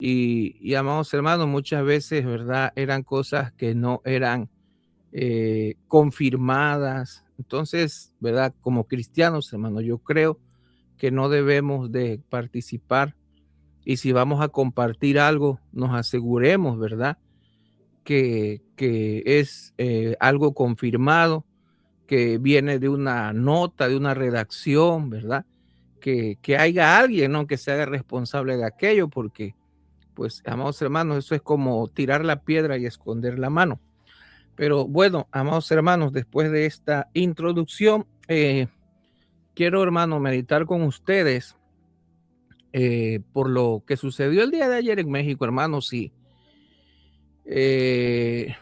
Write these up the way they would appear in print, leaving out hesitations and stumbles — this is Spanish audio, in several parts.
Y amados hermanos, muchas veces, ¿verdad? Eran cosas que no eran confirmadas. Entonces, ¿verdad? Como cristianos, hermanos, yo creo que no debemos de participar, y si vamos a compartir algo, nos aseguremos, ¿verdad? Que es algo confirmado, que viene de una nota, de una redacción, ¿verdad? Que haya alguien, ¿no? Que se haga responsable de aquello, porque, pues, amados hermanos, eso es como tirar la piedra y esconder la mano. Pero bueno, amados hermanos, después de esta introducción, quiero, hermano, meditar con ustedes por lo que sucedió el día de ayer en México, hermanos, y eh,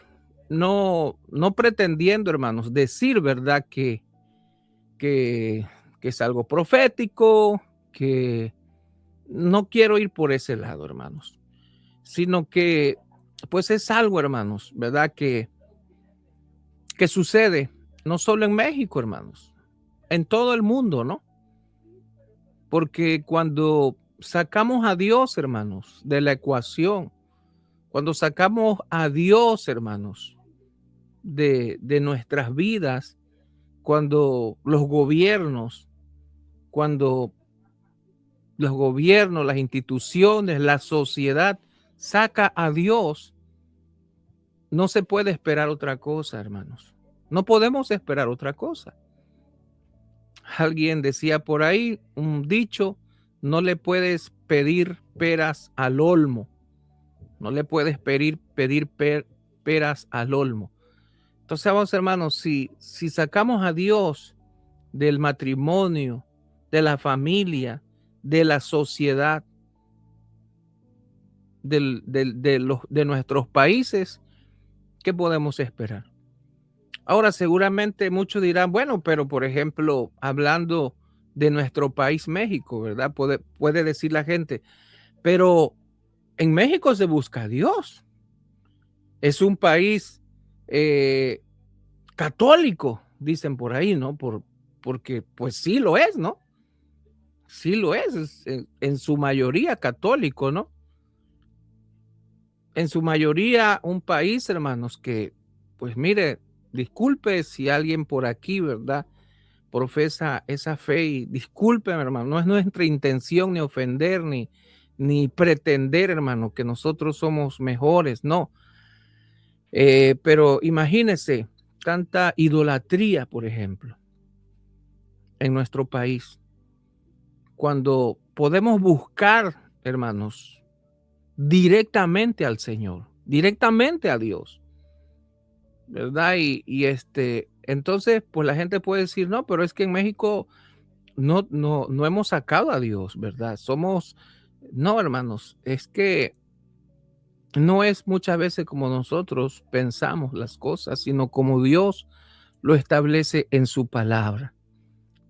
no pretendiendo, hermanos, decir, ¿verdad? Que, que es algo profético, que no quiero ir por ese lado, hermanos, sino que, pues es algo, hermanos, ¿verdad? Que sucede no solo en México, hermanos, en todo el mundo, ¿no? Porque cuando sacamos a Dios, hermanos, de la ecuación, cuando sacamos a Dios, hermanos, de nuestras vidas, cuando cuando los gobiernos, las instituciones, la sociedad saca a Dios, no se puede esperar otra cosa, hermanos. No podemos esperar otra cosa. Alguien decía por ahí, un dicho: no le puedes pedir peras al olmo. No le puedes pedir peras al olmo. Entonces, vamos, hermanos, si sacamos a Dios del matrimonio, de la familia, de la sociedad, de nuestros países, ¿qué podemos esperar? Ahora, seguramente muchos dirán, bueno, pero por ejemplo, hablando de nuestro país, México, ¿verdad? Puede decir la gente, pero en México se busca a Dios. Es un país católico, dicen por ahí, ¿no? Porque pues sí lo es, ¿no? Sí lo es en su mayoría católico, ¿no? En su mayoría un país, hermanos, que, pues mire, disculpe si alguien por aquí, ¿verdad? Profesa esa fe, y disculpe, hermano, no es nuestra intención ni ofender, ni pretender, hermano, que nosotros somos mejores, no. Pero imagínese tanta idolatría, por ejemplo, en nuestro país, cuando podemos buscar, hermanos, directamente al Señor, directamente a Dios, ¿verdad? Entonces, pues la gente puede decir, no, pero es que en México no hemos sacado a Dios, ¿verdad? No, hermanos, es que no es muchas veces como nosotros pensamos las cosas, sino como Dios lo establece en su palabra.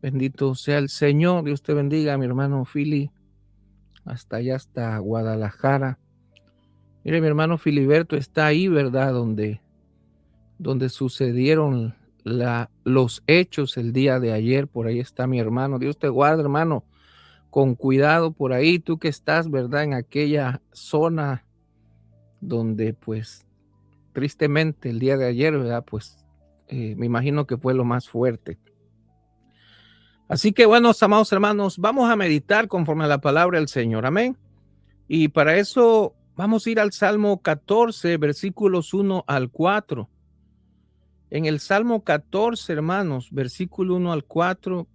Bendito sea el Señor. Dios te bendiga, mi hermano Fili, hasta allá, hasta Guadalajara. Mire, mi hermano Filiberto está ahí, ¿verdad? Donde sucedieron los hechos el día de ayer. Por ahí está mi hermano. Dios te guarde, hermano. Con cuidado por ahí, tú que estás, ¿verdad? En aquella zona donde, pues, tristemente el día de ayer, ¿verdad? Pues me imagino que fue lo más fuerte. Así que, bueno, amados hermanos, vamos a meditar conforme a la palabra del Señor. Amén. Y para eso vamos a ir al Salmo 14, versículos 1 al 4. En el Salmo 14, hermanos, versículo 1 al 4,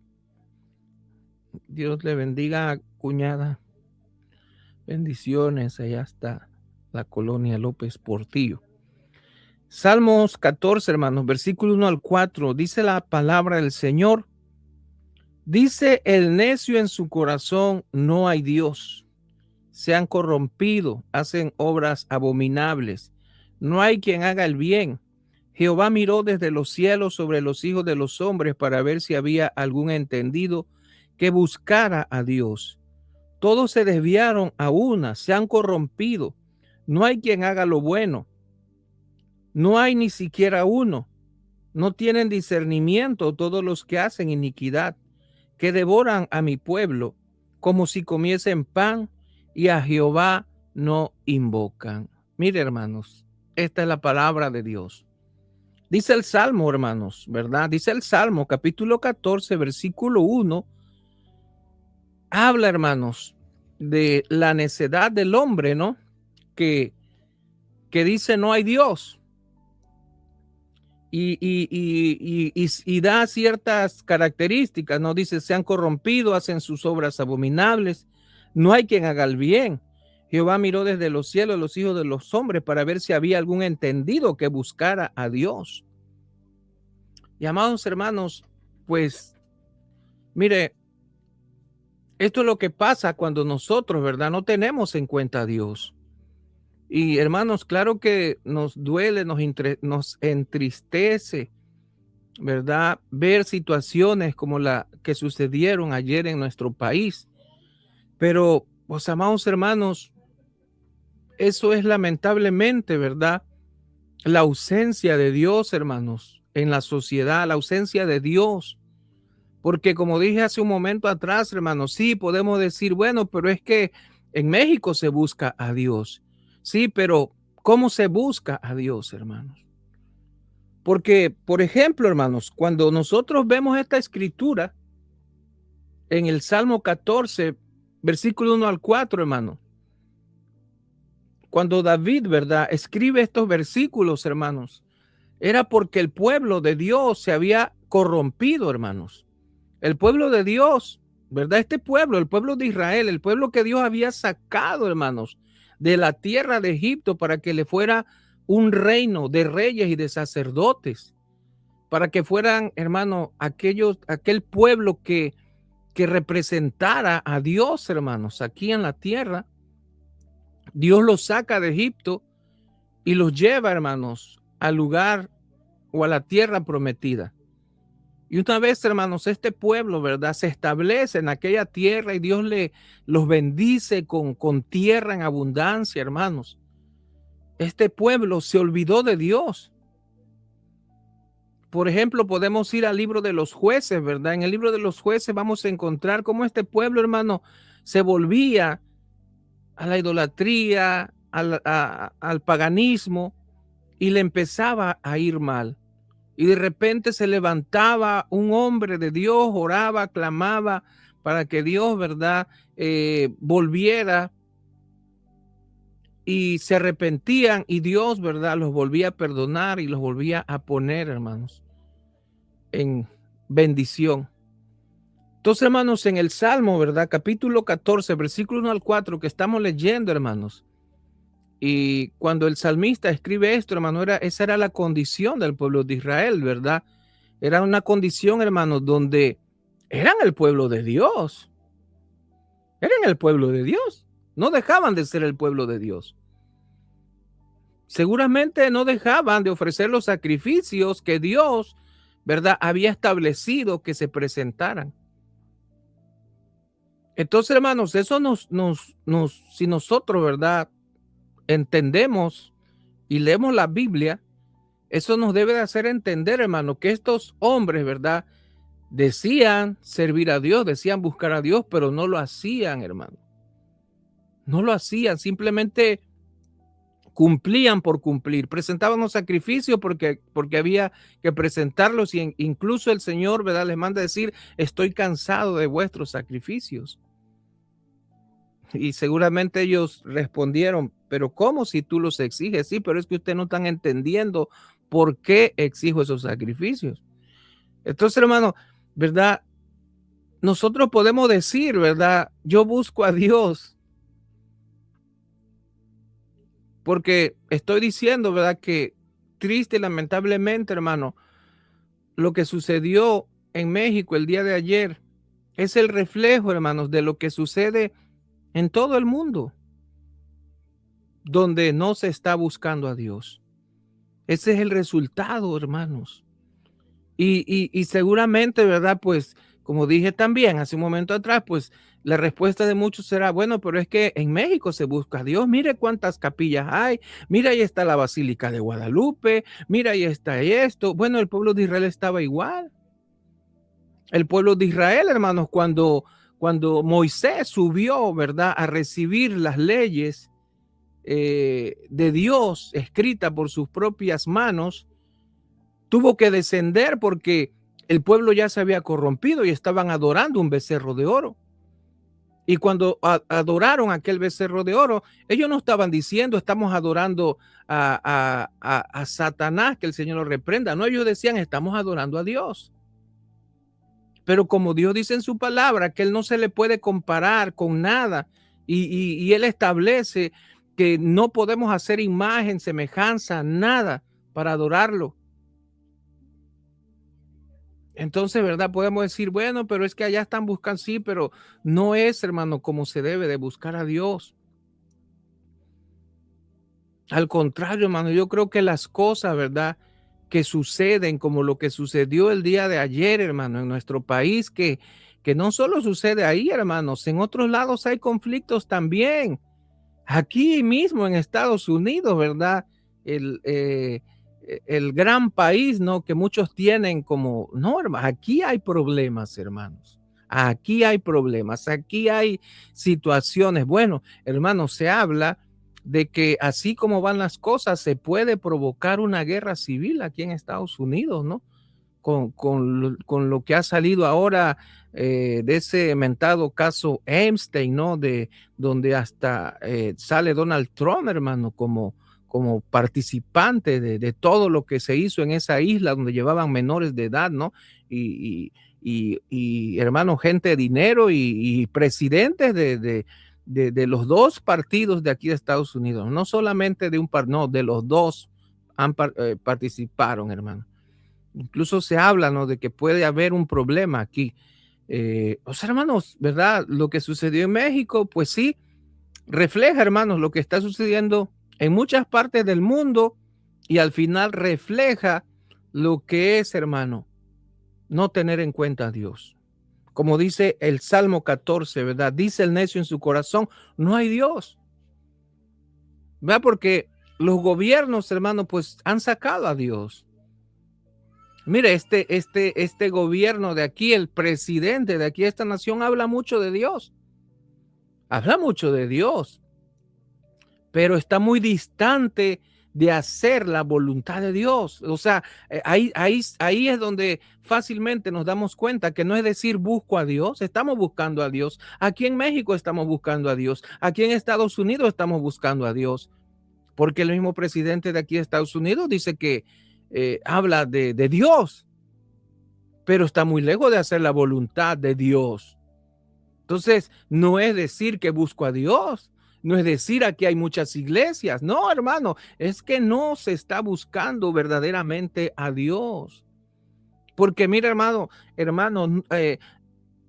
Dios le bendiga, cuñada. Bendiciones, allá está la colonia López Portillo. Salmos 14, hermanos, versículo 1 al 4, dice la palabra del Señor. Dice el necio en su corazón, no hay Dios. Se han corrompido, hacen obras abominables. No hay quien haga el bien. Jehová miró desde los cielos sobre los hijos de los hombres para ver si había algún entendido que buscara a Dios. Todos se desviaron a una, se han corrompido. No hay quien haga lo bueno. No hay ni siquiera uno. No tienen discernimiento todos los que hacen iniquidad, que devoran a mi pueblo como si comiesen pan y a Jehová no invocan. Mire, hermanos, esta es la palabra de Dios. Dice el Salmo, hermanos, ¿verdad? Dice el Salmo, capítulo 14, versículo 1. Habla, hermanos, de la necedad del hombre, ¿no? Que dice no hay Dios. Y da ciertas características, ¿no? Dice, se han corrompido, hacen sus obras abominables, no hay quien haga el bien. Jehová miró desde los cielos a los hijos de los hombres para ver si había algún entendido que buscara a Dios. Y amados hermanos, pues, mire, esto es lo que pasa cuando nosotros, ¿verdad? No tenemos en cuenta a Dios. Y hermanos, claro que nos duele, nos entristece, ¿verdad? Ver situaciones como la que sucedieron ayer en nuestro país. Pero, pues, amados hermanos, eso es lamentablemente, ¿verdad? La ausencia de Dios, hermanos, en la sociedad, la ausencia de Dios. Porque como dije hace un momento atrás, hermanos, sí, podemos decir, bueno, pero es que en México se busca a Dios. Sí, pero ¿cómo se busca a Dios, hermanos? Porque, por ejemplo, hermanos, cuando nosotros vemos esta escritura en el Salmo 14, versículo 1 al 4, hermano, cuando David, ¿verdad?, escribe estos versículos, hermanos, era porque el pueblo de Dios se había corrompido, hermanos. El pueblo de Dios, ¿verdad? Este pueblo, el pueblo de Israel, el pueblo que Dios había sacado, hermanos, de la tierra de Egipto para que le fuera un reino de reyes y de sacerdotes, para que fueran, hermano, aquel pueblo que representara a Dios, hermanos, aquí en la tierra. Dios los saca de Egipto y los lleva, hermanos, al lugar o a la tierra prometida. Y una vez, hermanos, este pueblo, ¿verdad?, se establece en aquella tierra y Dios los bendice con tierra en abundancia, hermanos. Este pueblo se olvidó de Dios. Por ejemplo, podemos ir al libro de los jueces, ¿verdad? En el libro de los jueces vamos a encontrar cómo este pueblo, hermano, se volvía a la idolatría, al paganismo, y le empezaba a ir mal. Y de repente se levantaba un hombre de Dios, oraba, clamaba para que Dios, ¿verdad?, volviera, y se arrepentían y Dios, ¿verdad?, los volvía a perdonar y los volvía a poner, hermanos, en bendición. Entonces, hermanos, en el Salmo, ¿verdad?, capítulo 14, versículo 1 al 4 que estamos leyendo, hermanos, y cuando el salmista escribe esto, hermano, esa era la condición del pueblo de Israel, ¿verdad? Era una condición, hermanos, donde eran el pueblo de Dios. Eran el pueblo de Dios. No dejaban de ser el pueblo de Dios. Seguramente no dejaban de ofrecer los sacrificios que Dios, ¿verdad?, había establecido que se presentaran. Entonces, hermanos, eso si nosotros, ¿verdad?, entendemos y leemos la Biblia, eso nos debe de hacer entender, hermano, que estos hombres, ¿verdad?, decían servir a Dios, decían buscar a Dios, pero no lo hacían, hermano. No lo hacían, simplemente cumplían por cumplir, presentaban los sacrificios porque había que presentarlos, y incluso el Señor, ¿verdad?, les manda a decir, estoy cansado de vuestros sacrificios. Y seguramente ellos respondieron, pero ¿cómo si tú los exiges? Sí, pero es que ustedes no están entendiendo por qué exijo esos sacrificios. Entonces, hermano, ¿verdad? Nosotros podemos decir, ¿verdad?, yo busco a Dios porque estoy diciendo, ¿verdad?, que triste y lamentablemente, hermano, lo que sucedió en México el día de ayer es el reflejo, hermanos, de lo que sucede en todo el mundo, donde no se está buscando a Dios. Ese es el resultado, hermanos. Y seguramente, ¿verdad? Pues, como dije también hace un momento atrás, pues la respuesta de muchos será, bueno, pero es que en México se busca a Dios. Mire cuántas capillas hay. Mira, ahí está la Basílica de Guadalupe. Mira, ahí está esto. Bueno, el pueblo de Israel estaba igual. El pueblo de Israel, hermanos, cuando Moisés subió, ¿verdad?, a recibir las leyes, de Dios, escrita por sus propias manos, tuvo que descender porque el pueblo ya se había corrompido y estaban adorando un becerro de oro. Y cuando adoraron aquel becerro de oro, ellos no estaban diciendo estamos adorando a Satanás, que el Señor lo reprenda. No, ellos decían estamos adorando a Dios. Pero como Dios dice en su palabra que Él no se le puede comparar con nada y Él establece que no podemos hacer imagen, semejanza, nada para adorarlo. Entonces, ¿verdad? Podemos decir, bueno, pero es que allá están buscando, sí, pero no es, hermano, como se debe de buscar a Dios. Al contrario, hermano, yo creo que las cosas, ¿verdad? Que suceden como lo que sucedió el día de ayer, hermano, en nuestro país, que no solo sucede ahí, hermanos, en otros lados hay conflictos también. Aquí mismo en Estados Unidos, ¿verdad? El gran país, ¿no? Que muchos tienen como, no, hermano, aquí hay problemas, hermanos. Aquí hay problemas, aquí hay situaciones. Bueno, hermanos, se habla de que así como van las cosas, se puede provocar una guerra civil aquí en Estados Unidos, ¿no? Con lo que ha salido ahora de ese mentado caso Epstein, ¿no? De donde hasta sale Donald Trump, hermano, como participante de todo lo que se hizo en esa isla donde llevaban menores de edad, ¿no? Y hermano, gente de dinero y presidentes de los dos partidos de aquí de Estados Unidos, no solamente de un par, no, de los dos participaron, hermano. Incluso se habla, ¿no? De que puede haber un problema aquí. O sea, hermanos, ¿verdad? Lo que sucedió en México, pues sí, refleja, hermanos, lo que está sucediendo en muchas partes del mundo y al final refleja lo que es, hermano, no tener en cuenta a Dios. Como dice el Salmo 14, ¿verdad? Dice el necio en su corazón, no hay Dios. ¿Verdad? Porque los gobiernos, hermano, pues han sacado a Dios. Mire, este gobierno de aquí, el presidente de aquí, esta nación, habla mucho de Dios, pero está muy distante de hacer la voluntad de Dios. O sea, ahí es donde fácilmente nos damos cuenta que no es decir busco a Dios, estamos buscando a Dios. Aquí en México estamos buscando a Dios, aquí en Estados Unidos estamos buscando a Dios, porque el mismo presidente de aquí de Estados Unidos dice que habla de Dios, pero está muy lejos de hacer la voluntad de Dios. Entonces, no es decir que busco a Dios, no es decir aquí hay muchas iglesias, no, hermano, es que no se está buscando verdaderamente a Dios. Porque mira, hermano,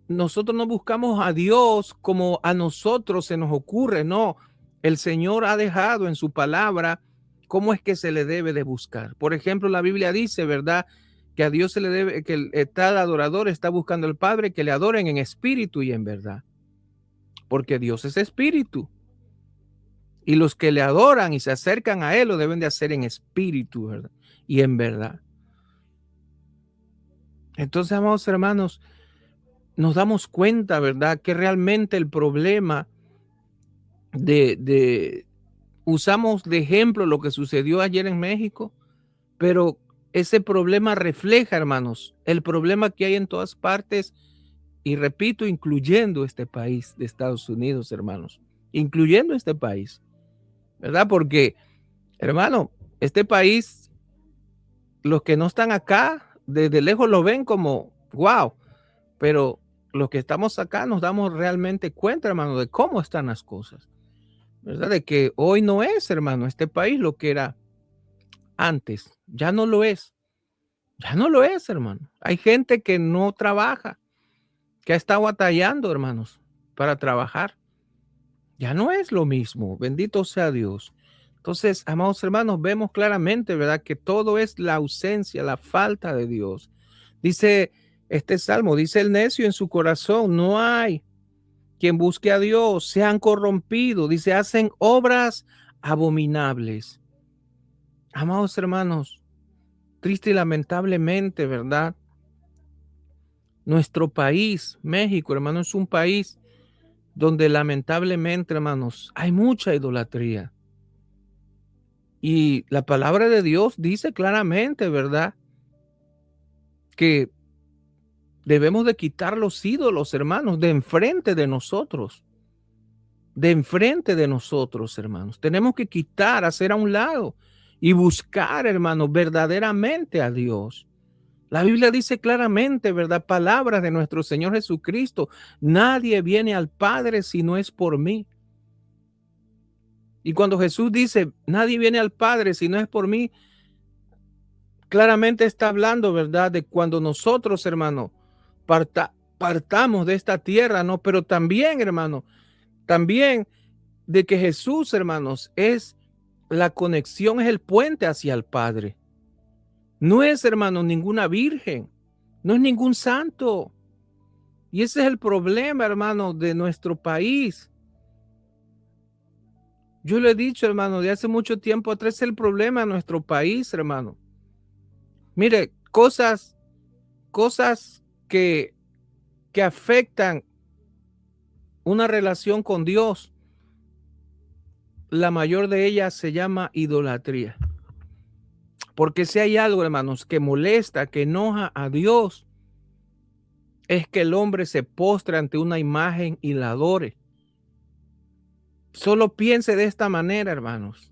nosotros no buscamos a Dios como a nosotros se nos ocurre, no. El Señor ha dejado en su palabra cómo es que se le debe de buscar. Por ejemplo, la Biblia dice, ¿verdad? Que a Dios se le debe, que tal adorador está buscando al Padre que le adoren en espíritu y en verdad. Porque Dios es espíritu. Y los que le adoran y se acercan a Él lo deben de hacer en espíritu, ¿verdad? Y en verdad. Entonces, amados hermanos, nos damos cuenta, ¿verdad? Que realmente el problema usamos de ejemplo lo que sucedió ayer en México, pero ese problema refleja, hermanos, el problema que hay en todas partes y repito, incluyendo este país de Estados Unidos, hermanos, incluyendo este país, ¿verdad? Porque, hermano, este país, los que no están acá, desde lejos lo ven como, wow, pero los que estamos acá nos damos realmente cuenta, hermano, de cómo están las cosas, ¿verdad? De que hoy no es, hermano, este país lo que era antes, ya no lo es, ya no lo es, hermano. Hay gente que no trabaja, que ha estado batallando, hermanos, para trabajar. Ya no es lo mismo, bendito sea Dios. Entonces, amados hermanos, vemos claramente, ¿verdad? Que todo es la ausencia, la falta de Dios. Dice este salmo, dice el necio en su corazón, no hay quien busque a Dios, se han corrompido, dice, hacen obras abominables. Amados hermanos, triste y lamentablemente, ¿verdad? Nuestro país, México, hermano, es un país donde lamentablemente, hermanos, hay mucha idolatría. Y la palabra de Dios dice claramente, ¿verdad?, que debemos de quitar los ídolos, hermanos, de enfrente de nosotros. De enfrente de nosotros, hermanos. Tenemos que quitar, hacer a un lado y buscar, hermanos, verdaderamente a Dios. La Biblia dice claramente, ¿verdad? Palabras de nuestro Señor Jesucristo. Nadie viene al Padre si no es por mí. Y cuando Jesús dice, nadie viene al Padre si no es por mí, claramente está hablando, ¿verdad?, de cuando nosotros, hermano, partamos de esta tierra, ¿no? Pero también, hermano, también de que Jesús, hermanos, es la conexión, es el puente hacia el Padre. No es, hermano, ninguna virgen, no es ningún santo. Y ese es el problema, hermano, de nuestro país. Yo le he dicho, hermano, de hace mucho tiempo atrás, es el problema de nuestro país, hermano. Mire, cosas que afectan una relación con Dios, la mayor de ellas se llama idolatría. Porque si hay algo, hermanos, que molesta, que enoja a Dios, es que el hombre se postre ante una imagen y la adore. Solo piense de esta manera, hermanos.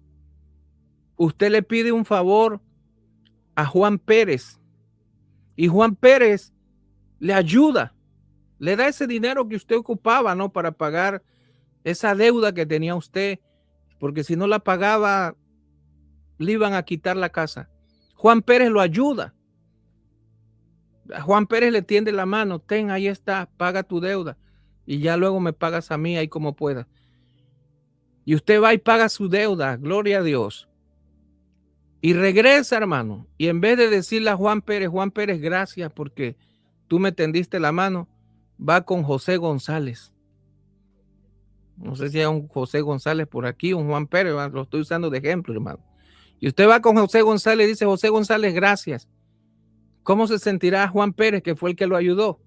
Usted le pide un favor a Juan Pérez y Juan Pérez le ayuda, le da ese dinero que usted ocupaba, ¿no?, para pagar esa deuda que tenía usted, porque si no la pagaba, le iban a quitar la casa. Juan Pérez lo ayuda. A Juan Pérez le tiende la mano, ten, ahí está, paga tu deuda y ya luego me pagas a mí ahí como pueda. Y usted va y paga su deuda, gloria a Dios. Y regresa, hermano, y en vez de decirle a Juan Pérez, gracias porque tú me tendiste la mano, va con José González. No sé si hay un José González por aquí, un Juan Pérez, lo estoy usando de ejemplo, hermano. Y usted va con José González y dice, José González, gracias. ¿Cómo se sentirá Juan Pérez, que fue el que lo ayudó?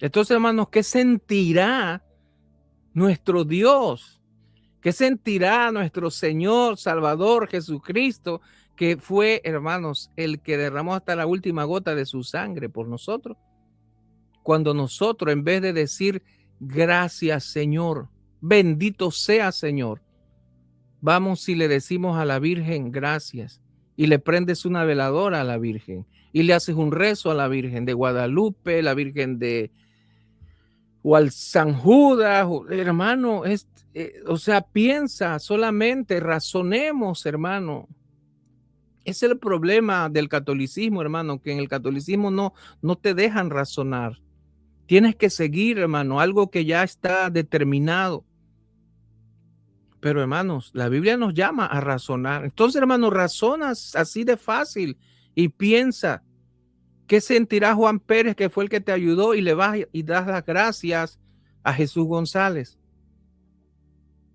Entonces, hermanos, ¿qué sentirá nuestro Dios? ¿Qué sentirá nuestro Señor Salvador Jesucristo, que fue, hermanos, el que derramó hasta la última gota de su sangre por nosotros? Cuando nosotros, en vez de decir gracias, Señor, bendito sea, Señor, vamos y le decimos a la Virgen gracias y le prendes una veladora a la Virgen y le haces un rezo a la Virgen de Guadalupe, la Virgen de o al San Judas, hermano, o sea, piensa solamente, razonemos, hermano. Es el problema del catolicismo, hermano, que en el catolicismo no te dejan razonar. Tienes que seguir, hermano, algo que ya está determinado. Pero, hermanos, la Biblia nos llama a razonar. Entonces, hermano, razonas así de fácil y piensa, ¿qué sentirá Juan Pérez, que fue el que te ayudó, y le vas y das las gracias a Jesús González?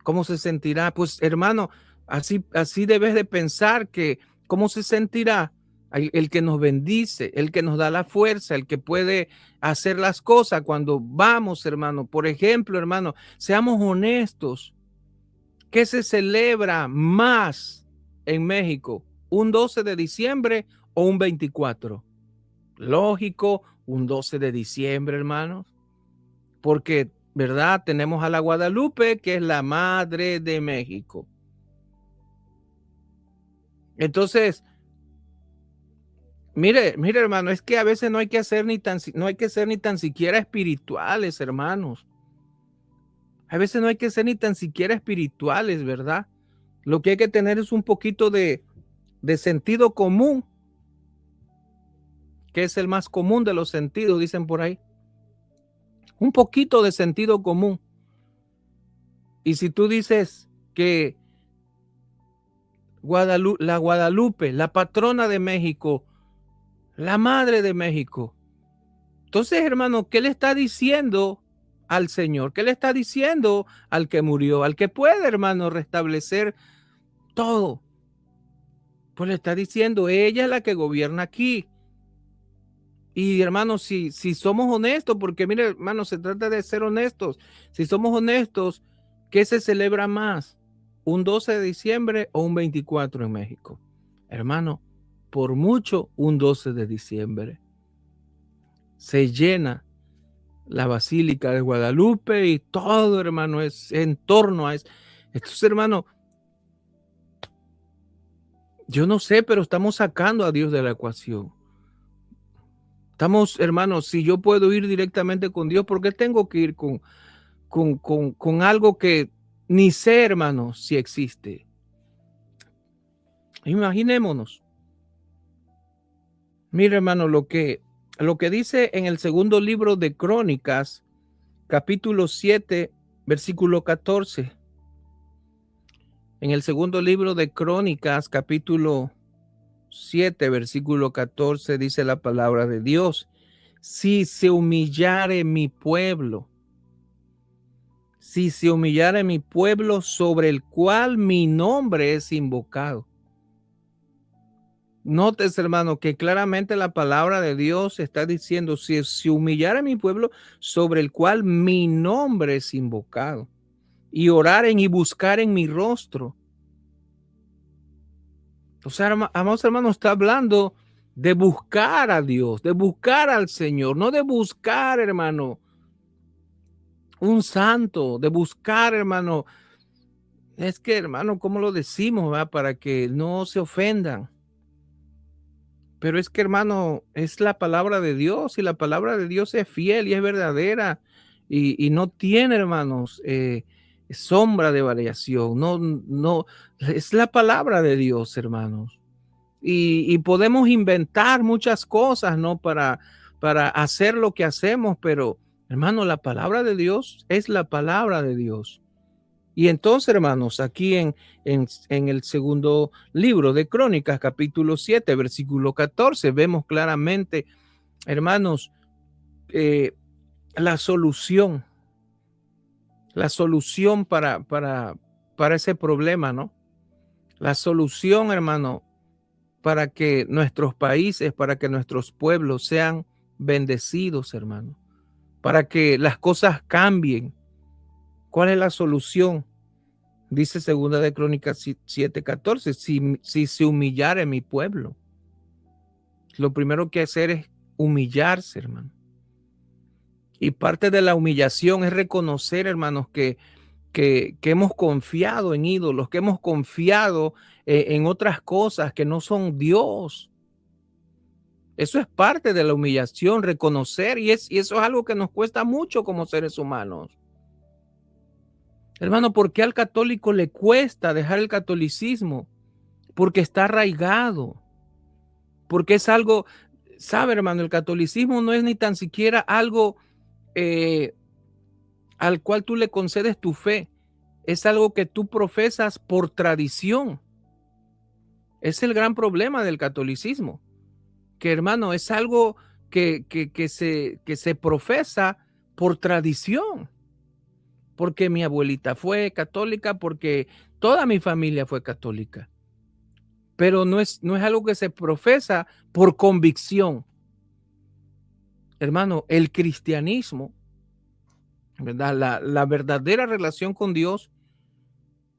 ¿Cómo se sentirá? Pues, hermano, así debes de pensar que cómo se sentirá el que nos bendice, el que nos da la fuerza, el que puede hacer las cosas cuando vamos, hermano. Por ejemplo, hermano, seamos honestos. ¿Qué se celebra más en México? ¿Un 12 de diciembre o un 24? Lógico, un 12 de diciembre, hermanos, porque, ¿verdad? Tenemos a la Guadalupe, que es la madre de México. Entonces, mire, hermano, es que a veces no hay que ser ni tan siquiera espirituales, hermanos. A veces no hay que ser ni tan siquiera espirituales, ¿verdad? Lo que hay que tener es un poquito de sentido común, que es el más común de los sentidos, dicen por ahí. Un poquito de sentido común. Y si tú dices que la Guadalupe, la patrona de México, la madre de México, entonces, hermano, ¿qué le está diciendo al Señor? ¿Qué le está diciendo al que murió? Al que puede, hermano, restablecer todo. Pues le está diciendo, ella es la que gobierna aquí. Y, hermano, si somos honestos, porque mire, hermano, se trata de ser honestos. Si somos honestos, ¿qué se celebra más? un 12 de diciembre o un 24 en México. Hermano, por mucho un 12 de diciembre. Se llena la Basílica de Guadalupe y todo, hermano, es en torno a eso. Entonces, hermano, yo no sé, pero estamos sacando a Dios de la ecuación. Estamos, hermanos, si yo puedo ir directamente con Dios, ¿por qué tengo que ir con algo que ni sé, hermanos, si existe? Imaginémonos. Mira, hermano, lo que dice en el segundo libro de Crónicas, capítulo 7, versículo 14. En el segundo libro de Crónicas, capítulo 7, versículo 14, dice la palabra de Dios: si se humillare mi pueblo, si se humillare mi pueblo sobre el cual mi nombre es invocado. Notes, hermano, que claramente la palabra de Dios está diciendo: si se humillare mi pueblo sobre el cual mi nombre es invocado, y oraren y buscaren mi rostro. O sea, amados hermanos, está hablando de buscar a Dios, de buscar al Señor, no de buscar, hermano, un santo, de buscar, hermano. Es que, hermano, ¿cómo lo decimos, va? Para que no se ofendan. Pero es que, hermano, es la palabra de Dios, y la palabra de Dios es fiel y es verdadera, y no tiene, hermanos, sombra de variación. No, es la palabra de Dios, hermanos. Y podemos inventar muchas cosas, ¿no? Para hacer lo que hacemos, pero, hermano, la palabra de Dios es la palabra de Dios. Y entonces, hermanos, aquí en el segundo libro de Crónicas, capítulo 7, versículo 14, vemos claramente, hermanos, la solución para ese problema, ¿no? La solución, hermano, para que nuestros países, para que nuestros pueblos sean bendecidos, hermano, para que las cosas cambien. ¿Cuál es la solución? Dice segunda de Crónicas 7:14, si se humillare mi pueblo. Lo primero que hacer es humillarse, hermano. Y parte de la humillación es reconocer, hermanos, que hemos confiado en ídolos, que hemos confiado en otras cosas que no son Dios. Eso es parte de la humillación, reconocer, y eso es algo que nos cuesta mucho como seres humanos. Hermano, ¿por qué al católico le cuesta dejar el catolicismo? Porque está arraigado, porque es algo, sabe, hermano, el catolicismo no es ni tan siquiera algo al cual tú le concedes tu fe, es algo que tú profesas por tradición. Es el gran problema del catolicismo, que, hermano, es algo que se profesa por tradición, porque mi abuelita fue católica, porque toda mi familia fue católica. Pero no es algo que se profesa por convicción. Hermano, el cristianismo, ¿verdad? La verdadera relación con Dios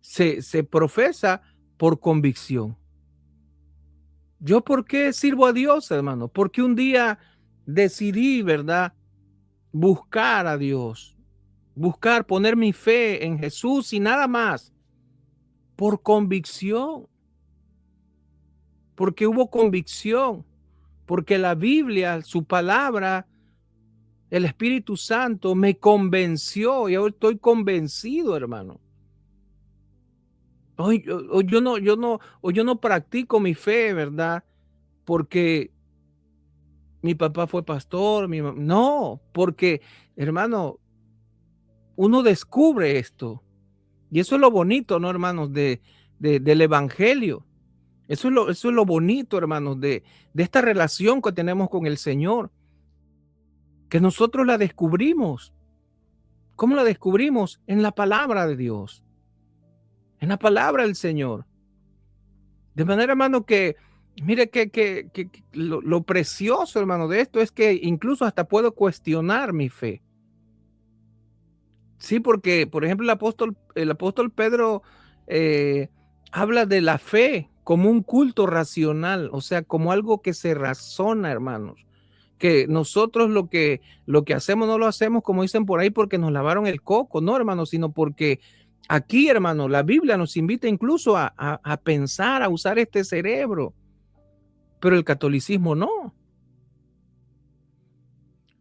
se profesa por convicción. ¿Yo por qué sirvo a Dios, hermano? Porque un día decidí, ¿verdad? Buscar a Dios, buscar, poner mi fe en Jesús y nada más, por convicción, porque hubo convicción, porque la Biblia, su palabra, el Espíritu Santo me convenció y ahora estoy convencido, hermano. Hoy yo no practico mi fe, ¿verdad? Porque mi papá fue pastor, no, porque, hermano, uno descubre esto. Y eso es lo bonito, ¿no, hermanos? Del evangelio. Eso es lo bonito, hermanos, de esta relación que tenemos con el Señor, que nosotros la descubrimos. ¿Cómo la descubrimos? En la palabra de Dios, en la palabra del Señor. De manera, hermano, que mire que lo precioso, hermano, de esto es que incluso hasta puedo cuestionar mi fe. Sí, porque, por ejemplo, el apóstol Pedro eh, habla de la fe como un culto racional, o sea, como algo que se razona, hermanos. Que nosotros lo que hacemos no lo hacemos, como dicen por ahí, porque nos lavaron el coco, no, hermanos, sino porque aquí, hermano, la Biblia nos invita incluso a pensar, a usar este cerebro, pero el catolicismo no.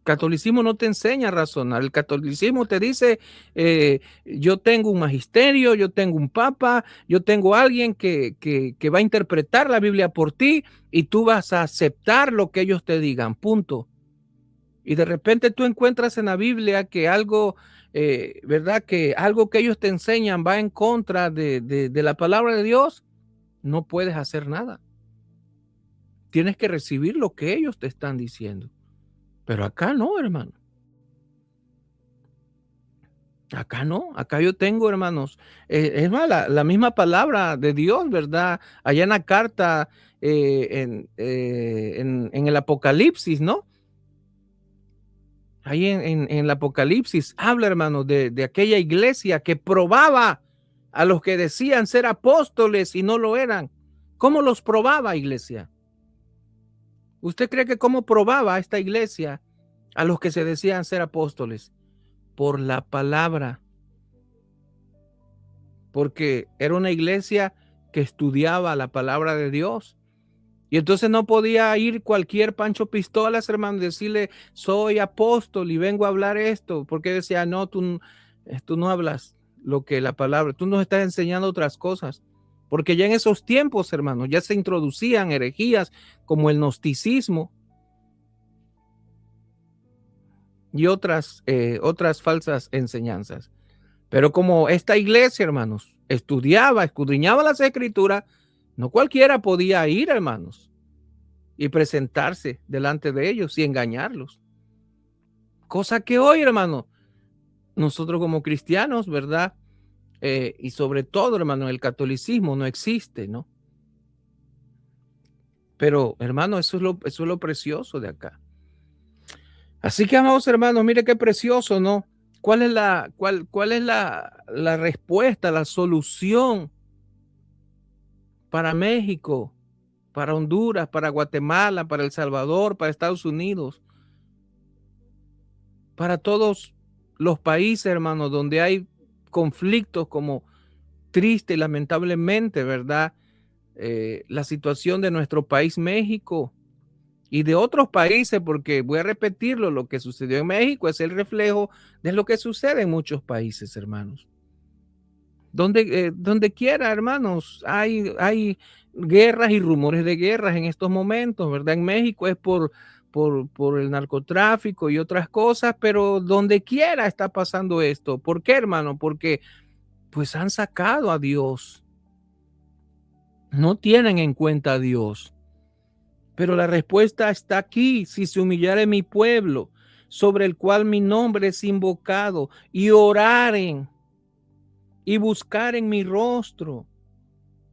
Catolicismo no te enseña a razonar. El catolicismo te dice, yo tengo un magisterio, yo tengo un papa, yo tengo alguien que va a interpretar la Biblia por ti y tú vas a aceptar lo que ellos te digan, punto. Y de repente tú encuentras en la Biblia que algo, ¿verdad? Que algo que ellos te enseñan va en contra de la palabra de Dios, no puedes hacer nada. Tienes que recibir lo que ellos te están diciendo. Pero acá no, hermano. Acá no, acá yo tengo, hermanos, es más, la misma palabra de Dios, ¿verdad? Allá en la carta, en el Apocalipsis, ¿no? Ahí en el Apocalipsis habla, hermanos, de aquella iglesia que probaba a los que decían ser apóstoles y no lo eran. ¿Cómo los probaba, iglesia? ¿Usted cree que cómo probaba esta iglesia a los que se decían ser apóstoles? Por la palabra. Porque era una iglesia que estudiaba la palabra de Dios. Y entonces no podía ir cualquier Pancho Pistolas, hermano, y decirle, soy apóstol y vengo a hablar esto, porque decía, no, tú no hablas lo que la palabra, tú nos estás enseñando otras cosas. Porque ya en esos tiempos, hermano, ya se introducían herejías como el gnosticismo y otras falsas enseñanzas. Pero como esta iglesia, hermanos, estudiaba, escudriñaba las escrituras, no cualquiera podía ir, hermanos, y presentarse delante de ellos y engañarlos. Cosa que hoy, hermano, nosotros como cristianos, ¿verdad? Y sobre todo, hermano, el catolicismo no existe, ¿no? Pero, hermano, eso es lo precioso de acá. Así que, amados hermanos, mire qué precioso, ¿no? ¿Cuál es la respuesta, la solución para México, para Honduras, para Guatemala, para El Salvador, para Estados Unidos, para todos los países, hermanos, donde hay conflictos como triste y lamentablemente, ¿verdad? La situación de nuestro país México y de otros países, porque voy a repetirlo, lo que sucedió en México es el reflejo de lo que sucede en muchos países, hermanos. Donde quiera, hermanos, hay guerras y rumores de guerras en estos momentos, ¿verdad? En México es por el narcotráfico y otras cosas, pero donde quiera está pasando esto. ¿Por qué, hermano? Porque pues han sacado a Dios. No tienen en cuenta a Dios. Pero la respuesta está aquí. Si se humillare mi pueblo, sobre el cual mi nombre es invocado, y oraren y buscar en mi rostro.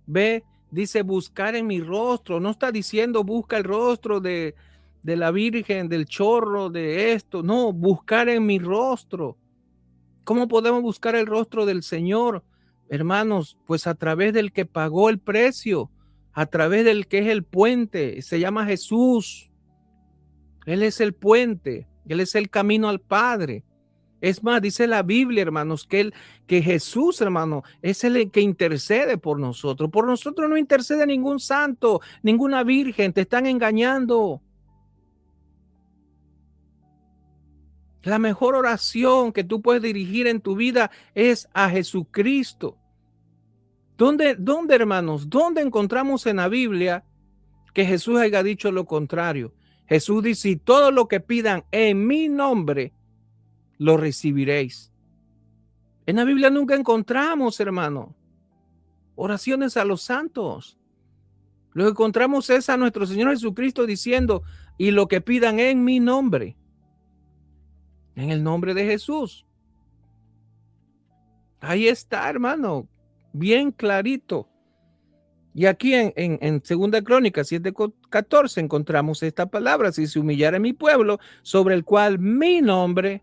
Ve, dice buscar en mi rostro. No está diciendo busca el rostro de la Virgen, del chorro, de esto. No, buscar en mi rostro. ¿Cómo podemos buscar el rostro del Señor? Hermanos, pues a través del que pagó el precio, a través del que es el puente, se llama Jesús. Él es el puente, Él es el camino al Padre. Es más, dice la Biblia, hermanos, que Jesús, hermano, es el que intercede por nosotros. Por nosotros no intercede ningún santo, ninguna virgen, te están engañando. La mejor oración que tú puedes dirigir en tu vida es a Jesucristo. ¿Dónde, hermanos? ¿Dónde encontramos en la Biblia que Jesús haya dicho lo contrario? Jesús dice, y todo lo que pidan en mi nombre, lo recibiréis. En la Biblia nunca encontramos, hermano, oraciones a los santos. Lo que encontramos es a nuestro Señor Jesucristo diciendo, y lo que pidan en mi nombre, en el nombre de Jesús. Ahí está, hermano, bien clarito. Y aquí en Segunda Crónica 7:14 encontramos esta palabra, si se humillara mi pueblo, sobre el cual mi nombre,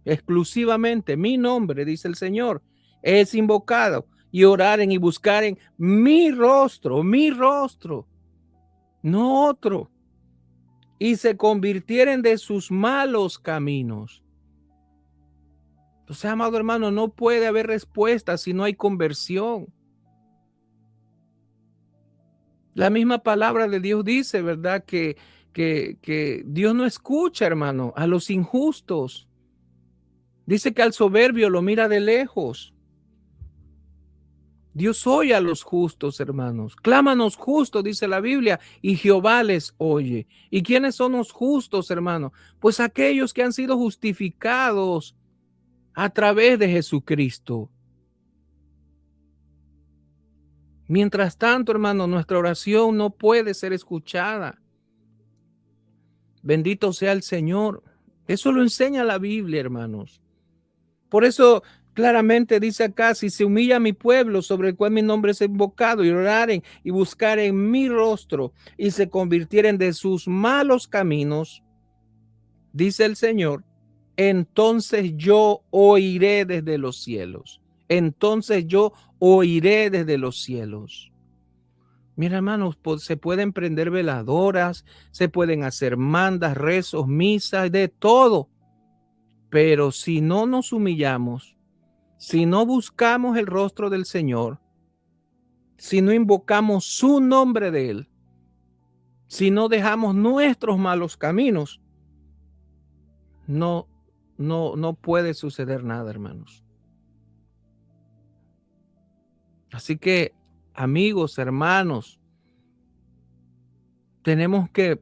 exclusivamente mi nombre, dice el Señor, es invocado y oraren y buscaren mi rostro, no otro, y se convirtieren de sus malos caminos. Entonces, amado hermano, no puede haber respuesta si no hay conversión. La misma palabra de Dios dice, ¿verdad? Que Dios no escucha, hermano, a los injustos. Dice que al soberbio lo mira de lejos. Dios oye a los justos, hermanos. Clámanos justos, dice la Biblia, y Jehová les oye. ¿Y quiénes son los justos, hermanos? Pues aquellos que han sido justificados a través de Jesucristo. Mientras tanto, hermano, nuestra oración no puede ser escuchada. Bendito sea el Señor. Eso lo enseña la Biblia, hermanos. Por eso claramente dice acá, si se humilla mi pueblo sobre el cual mi nombre es invocado y oraren y buscaren mi rostro y se convirtieren de sus malos caminos, dice el Señor, entonces yo oiré desde los cielos. Entonces yo oiré desde los cielos. Mira, hermanos, se pueden prender veladoras, se pueden hacer mandas, rezos, misas, de todo. Pero si no nos humillamos, si no buscamos el rostro del Señor, si no invocamos su nombre de Él, si no dejamos nuestros malos caminos, no puede suceder nada, hermanos. Así que, amigos, hermanos, tenemos que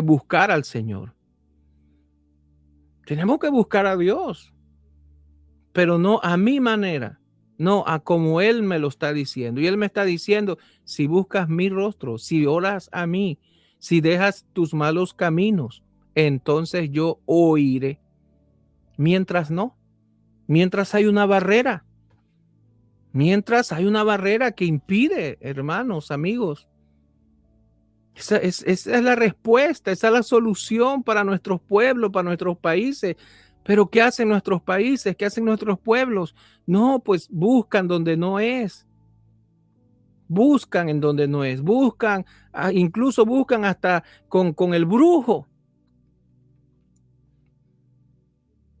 buscar al Señor. Tenemos que buscar a Dios, pero no a mi manera, no a como Él me lo está diciendo. Y Él me está diciendo, si buscas mi rostro, si oras a mí, si dejas tus malos caminos, entonces yo oiré. Mientras no, mientras hay una barrera, que impide, hermanos, amigos. Esa es la respuesta, esa es la solución para nuestros pueblos, para nuestros países. Pero ¿qué hacen nuestros países? ¿Qué hacen nuestros pueblos? No, pues buscan donde no es. Buscan en donde no es. Buscan, incluso buscan hasta con el brujo.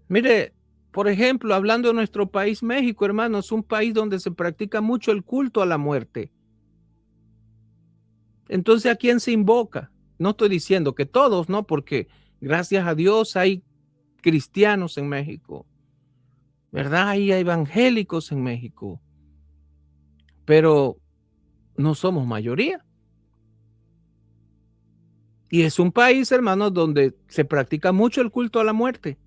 Mire, por ejemplo, hablando de nuestro país, México, hermanos, es un país donde se practica mucho el culto a la muerte. Entonces, ¿a quién se invoca? No estoy diciendo que todos, ¿no? Porque gracias a Dios hay cristianos en México, ¿verdad? Hay evangélicos en México, pero no somos mayoría. Y es un país, hermanos, donde se practica mucho el culto a la muerte.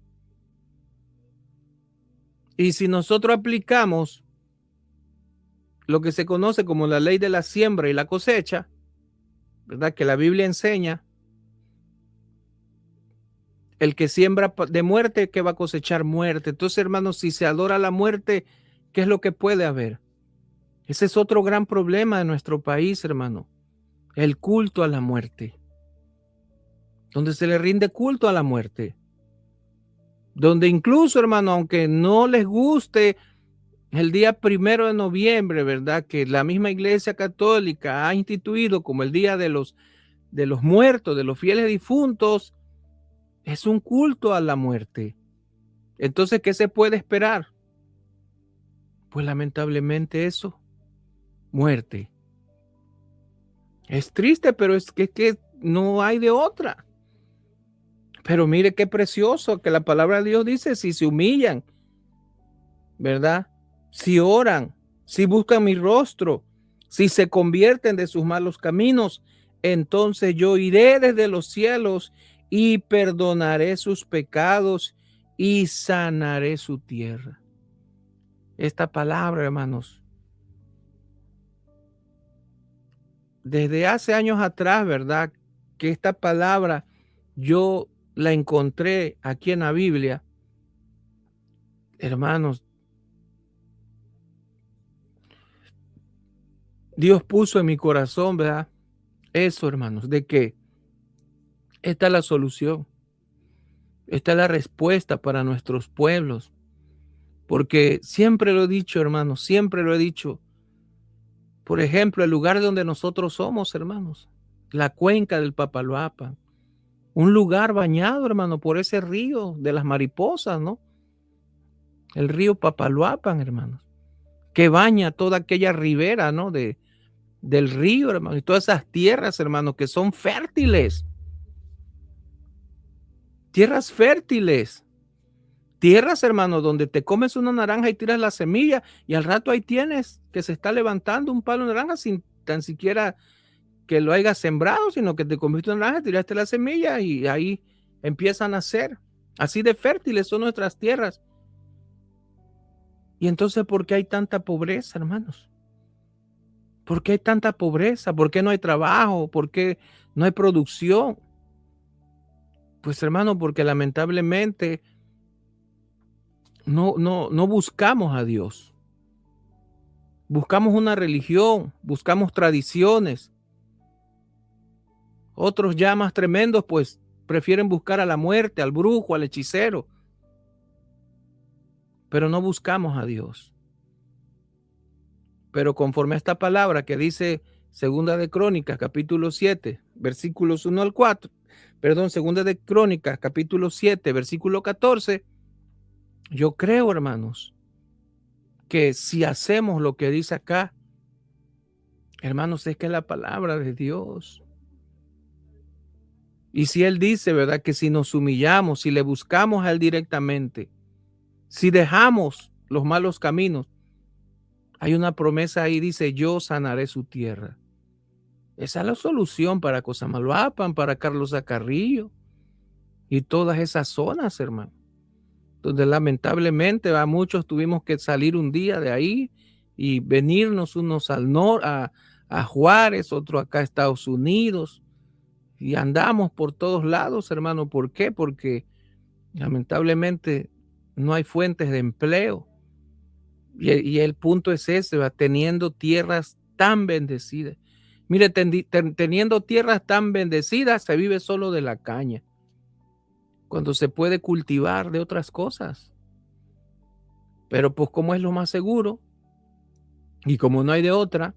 Y si nosotros aplicamos lo que se conoce como la ley de la siembra y la cosecha, ¿verdad? Que la Biblia enseña, el que siembra de muerte, que va a cosechar muerte. Entonces, hermanos, si se adora la muerte, ¿qué es lo que puede haber? Ese es otro gran problema de nuestro país, hermano. El culto a la muerte. Donde se le rinde culto a la muerte. Donde incluso, hermano, aunque no les guste el día 1 de noviembre, ¿verdad? Que la misma Iglesia Católica ha instituido como el día de los muertos, de los fieles difuntos, es un culto a la muerte. Entonces, ¿qué se puede esperar? Pues lamentablemente eso, muerte. Es triste, pero es que no hay de otra. Pero mire qué precioso que la palabra de Dios dice, si se humillan, ¿verdad? Si oran, si buscan mi rostro, si se convierten de sus malos caminos, entonces yo iré desde los cielos y perdonaré sus pecados y sanaré su tierra. Esta palabra, hermanos, desde hace años atrás, ¿verdad? Que esta palabra yo la encontré aquí en la Biblia. Hermanos, Dios puso en mi corazón, ¿verdad? Eso, hermanos, de que esta es la solución. Esta es la respuesta para nuestros pueblos. Porque siempre lo he dicho, hermanos, siempre lo he dicho. Por ejemplo, el lugar donde nosotros somos, hermanos, la cuenca del Papaloapan, un lugar bañado, hermano, por ese río de las mariposas, ¿no? El río Papaloapan, hermanos, que baña toda aquella ribera, ¿no? Del río, hermano, y todas esas tierras, hermano, que son fértiles. Tierras fértiles. Tierras, hermano, donde te comes una naranja y tiras la semilla y al rato ahí tienes que se está levantando un palo de naranja sin tan siquiera que lo hayas sembrado, sino que te comiste una naranja, tiraste la semilla y ahí empiezan a nacer. Así de fértiles son nuestras tierras. Y entonces, ¿por qué hay tanta pobreza, hermanos? ¿Por qué hay tanta pobreza? ¿Por qué no hay trabajo? ¿Por qué no hay producción? Pues, hermano, porque lamentablemente no buscamos a Dios. Buscamos una religión, buscamos tradiciones. Otros ya más tremendos, pues, prefieren buscar a la muerte, al brujo, al hechicero. Pero no buscamos a Dios. Pero conforme a esta palabra que dice Segunda de Crónicas, capítulo 7, versículos 1 al 4, perdón, Segunda de Crónicas, capítulo 7, versículo 14, yo creo, hermanos, que si hacemos lo que dice acá, hermanos, es que es la palabra de Dios. Y si Él dice, ¿verdad? Que si nos humillamos, si le buscamos a Él directamente, si dejamos los malos caminos, hay una promesa ahí, dice, yo sanaré su tierra. Esa es la solución para Cosamaloapan, para Carlos Acarrillo y todas esas zonas, hermano, donde lamentablemente a muchos tuvimos que salir un día de ahí y venirnos unos al norte, a Juárez, otro acá a Estados Unidos, y andamos por todos lados, hermano. ¿Por qué? Porque lamentablemente no hay fuentes de empleo. Y el punto es ese, ¿va? Teniendo tierras tan bendecidas. Mire, teniendo tierras tan bendecidas, se vive solo de la caña, cuando se puede cultivar de otras cosas. Pero pues como es lo más seguro, y como no hay de otra,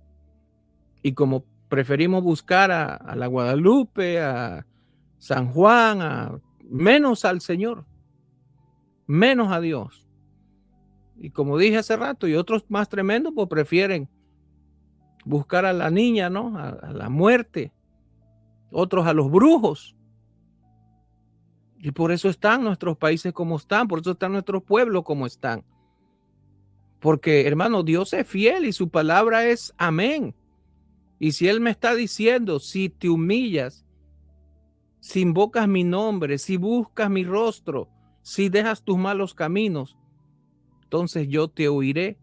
y como preferimos buscar a la Guadalupe, a San Juan, menos al Señor, menos a Dios. Y como dije hace rato, y otros más tremendos, pues prefieren buscar a la niña, ¿no? A la muerte, otros a los brujos. Y por eso están nuestros países como están, por eso están nuestros pueblos como están. Porque, hermano, Dios es fiel y su palabra es amén. Y si Él me está diciendo, si te humillas, si invocas mi nombre, si buscas mi rostro, si dejas tus malos caminos, entonces yo te oiré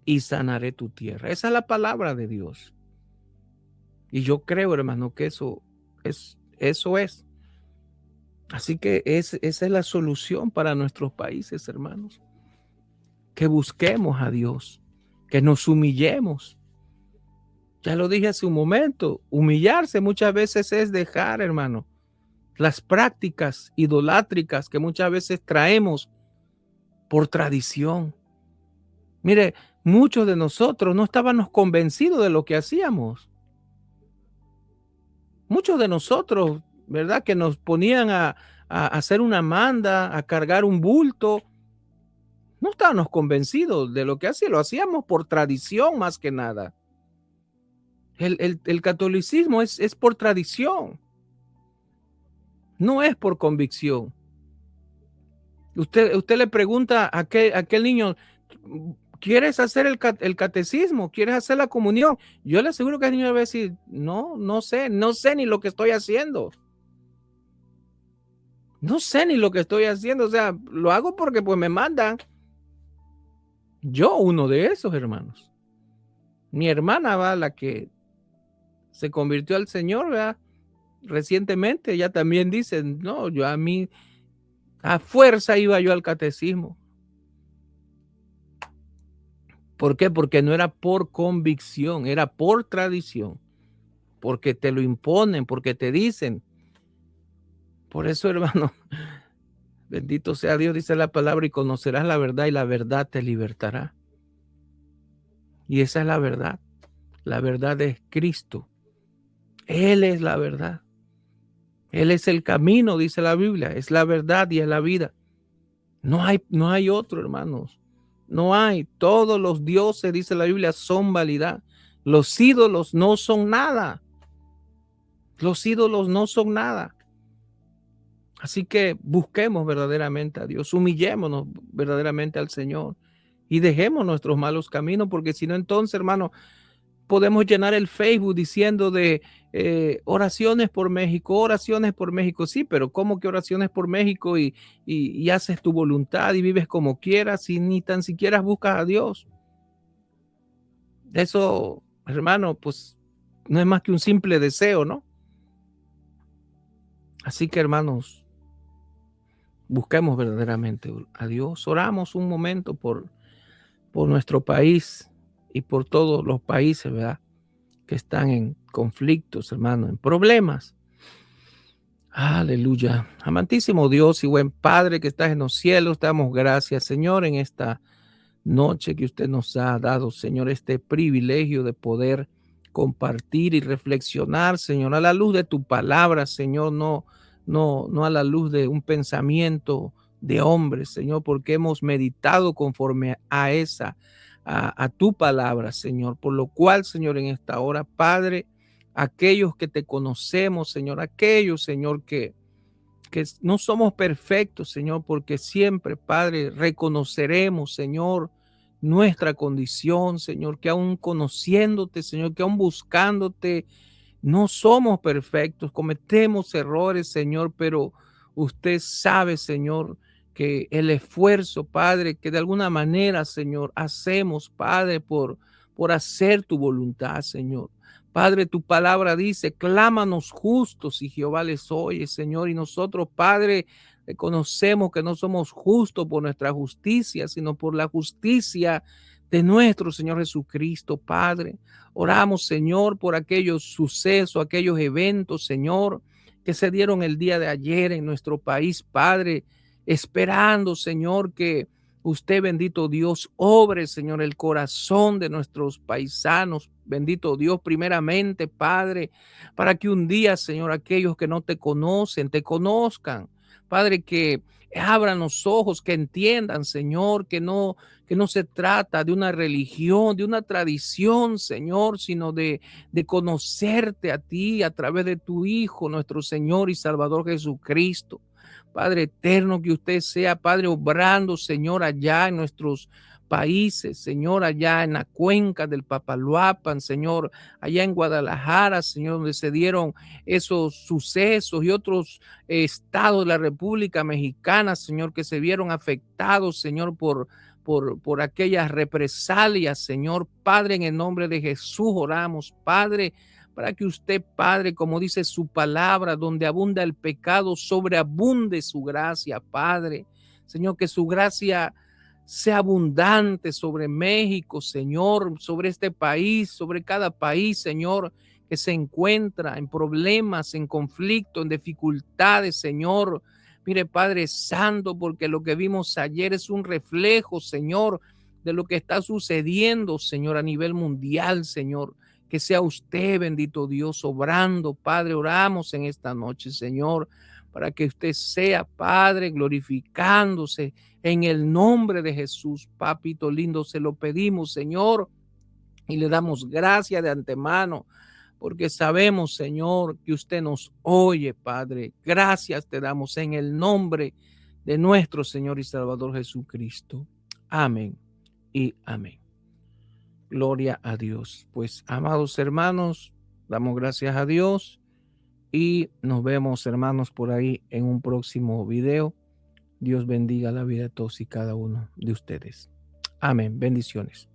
y sanaré tu tierra. Esa es la palabra de Dios. Y yo creo, hermano, que eso es. Así que esa es la solución para nuestros países, hermanos. Que busquemos a Dios, que nos humillemos. Ya lo dije hace un momento, humillarse muchas veces es dejar, hermano, las prácticas idolátricas que muchas veces traemos por tradición. Mire, muchos de nosotros no estábamos convencidos de lo que hacíamos. Muchos de nosotros, ¿verdad? Que nos ponían a hacer una manda, a cargar un bulto. No estábamos convencidos de lo que hacíamos, lo hacíamos por tradición más que nada. El catolicismo es por tradición, no es por convicción. Usted le pregunta a aquel niño, ¿quieres hacer el catecismo? ¿Quieres hacer la comunión? Yo le aseguro que el niño va a decir, no sé ni lo que estoy haciendo. No sé ni lo que estoy haciendo, o sea, lo hago porque pues me mandan. Yo uno de esos, hermanos. Mi hermana va, la que se convirtió al Señor, ¿verdad? Recientemente, ella también dice, no, yo a fuerza iba yo al catecismo. ¿Por qué? Porque no era por convicción, era por tradición, porque te lo imponen, porque te dicen. Por eso, hermano, Bendito sea Dios, dice la palabra, y conocerás la verdad y la verdad te libertará. Y esa es la verdad. La verdad es Cristo. Él es la verdad. Él es el camino, dice la Biblia. Es la verdad y es la vida. No hay otro, hermanos. No hay. Todos los dioses, dice la Biblia, son vanidad. Los ídolos no son nada. Los ídolos no son nada. Así que busquemos verdaderamente a Dios, humillémonos verdaderamente al Señor y dejemos nuestros malos caminos, porque si no, entonces, hermano, podemos llenar el Facebook diciendo de oraciones por México, oraciones por México. Sí, pero ¿cómo que oraciones por México y haces tu voluntad y vives como quieras y ni tan siquiera buscas a Dios? Eso, hermano, pues no es más que un simple deseo, ¿no? Así que, hermanos, busquemos verdaderamente a Dios. Oramos un momento por nuestro país y por todos los países, ¿verdad? Que están en conflictos, hermano, en problemas. Aleluya. Amantísimo Dios y buen Padre que estás en los cielos, te damos gracias, Señor, en esta noche que usted nos ha dado, Señor, este privilegio de poder compartir y reflexionar, Señor, a la luz de tu palabra, Señor, no a la luz de un pensamiento de hombre, Señor, porque hemos meditado conforme a a tu palabra, Señor, por lo cual, Señor, en esta hora, Padre, aquellos que te conocemos, Señor, aquellos, Señor, que no somos perfectos, Señor, porque siempre, Padre, reconoceremos, Señor, nuestra condición, Señor, que aún conociéndote, Señor, que aún buscándote, no somos perfectos, cometemos errores, Señor, pero usted sabe, Señor, que el esfuerzo, Padre, que de alguna manera, Señor, hacemos, Padre, por hacer tu voluntad, Señor. Padre, tu palabra dice, clámanos justos y Jehová les oye, Señor. Y nosotros, Padre, reconocemos que no somos justos por nuestra justicia, sino por la justicia de nuestro Señor Jesucristo, Padre. Oramos, Señor, por aquellos sucesos, aquellos eventos, Señor, que se dieron el día de ayer en nuestro país, Padre, esperando, Señor, que usted, bendito Dios, obre, Señor, el corazón de nuestros paisanos, bendito Dios, primeramente, Padre, para que un día, Señor, aquellos que no te conocen, te conozcan. Padre, que abran los ojos, que entiendan, Señor, que no se trata de una religión, de una tradición, Señor, sino de conocerte a ti a través de tu Hijo, nuestro Señor y Salvador Jesucristo. Padre eterno, que usted sea, Padre, obrando, Señor, allá en nuestros países, Señor, allá en la cuenca del Papaloapan, Señor, allá en Guadalajara, Señor, donde se dieron esos sucesos y otros estados de la República Mexicana, Señor, que se vieron afectados, Señor, por aquellas represalias, Señor. Padre, en el nombre de Jesús oramos, Padre, para que usted, Padre, como dice su palabra, donde abunda el pecado, sobreabunde su gracia, Padre. Señor, que su gracia sea abundante sobre México, Señor, sobre este país, sobre cada país, Señor, que se encuentra en problemas, en conflicto, en dificultades, Señor. Mire, Padre Santo, porque lo que vimos ayer es un reflejo, Señor, de lo que está sucediendo, Señor, a nivel mundial, Señor. Que sea usted, bendito Dios, obrando, Padre. Oramos en esta noche, Señor, para que usted sea, Padre, glorificándose en el nombre de Jesús. Papito lindo, se lo pedimos, Señor, y le damos gracias de antemano, porque sabemos, Señor, que usted nos oye, Padre. Gracias te damos en el nombre de nuestro Señor y Salvador Jesucristo. Amén y amén. Gloria a Dios. Pues, amados hermanos, damos gracias a Dios y nos vemos, hermanos, por ahí en un próximo video. Dios bendiga la vida de todos y cada uno de ustedes. Amén. Bendiciones.